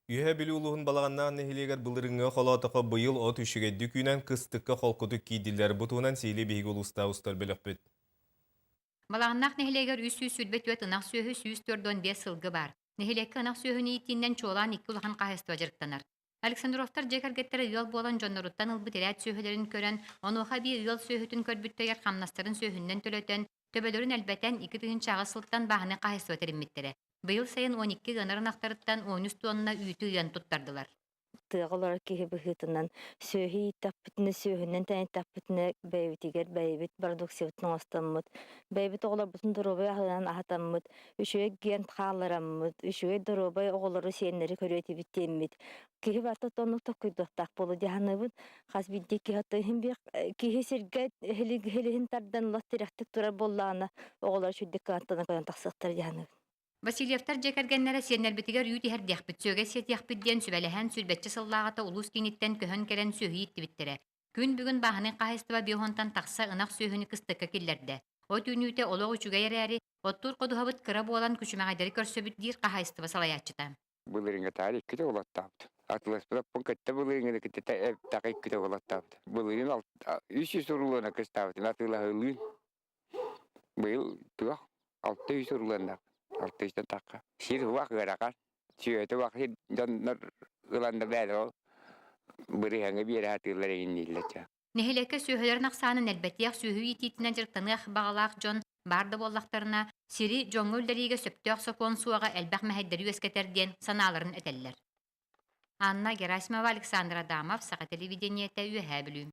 Үһэ били улуһун балаганнаан нехилегер былырыңга холотоко быйыл от үшүгэдди күнен кыстыкка холкутук кийдилер бутуунан сиили биһиги улуста устар белөхпүт. Балағыннақ нехилегер үс сүрбет өт ынақ сөйі сүйіс төрдон бес сылгы бар. Нехилекке ынақ сөйін иеттиінен чолан икки улахан қағыстыва жырықтанар. Александровтар жекергеттері ыйал болан жонноруттан ылбы терәт сөйхелерін көрен, онуға би ыйал сөйхүтін көрбүттегер қамнастарын сөйхүннен төлөтен, төбөлөрін әлбәтен икки тыгын чағы сылттан бағыны қағыстыва терімметтері. Быйыл сайын 12 гынарын ақтарыттан 13 тонна үйті ыян туттардылар. Тыгалар киһи быһытынан сөһи таппытны сөһүнен тәни таппытны бәйбитигер бәйбит продукциятын остаммыт бәйбит оголор бутун доробай ахынан ахатаммыт үшүгө ген хаалараммыт үшүгө доробай оголору сиэннери көрөтибиттеммит киһи барта тонну токуйдуктак болу дяханыбыт хас бидди киһатыһын би киһи сирге хелихин тардан латтырактык турар боллаана оголор шүддик кантана кан таксыктар дяханыбыт. Васильевтар жекергеннері сенербітігер үйті herдяқпыт сөге сетяқпыт ден сүбәліхән сүлбәтчі сыллағата улус кеңіттен көһөн керен сөйі иттібіттірі. Күн бүгін бағыны қағыстыва биохонтан тақса ынақ сөйіні кыстыққа келлерді. О түйінүйте олық үчіге әрәрі, оттур қодуғабыт кыра болан күшімағайдары көрсөбіт дир қағыстыва салаячыта. Булырыңа тарих кіте олаттапты. Атылыспыда пункетте булырыңа кіте тақи кіте олаттапты. Булырың 300 урулана кыстапты. Атыла хылын. Бұл туақ 600 урулана. 600 таққа. Сир уақ ғарақар. Сүйеті уақ жондар ұланды бәді ол. Бұрыхаңа бері атылар еңнейлі. Нехилекке сөйхелерін ақсанын әлбәттіяқ сөйхүй ететінен жырттанық бағалақ жон барды боллақтарына сири жоңгөлдеріге сөптіяқ сокуан суаға әлбәқ мәхәддері өскетерден саналарын әтелілер. Анна Герасимова, Александр Адамов, Сақа телевидениеті үйе білу.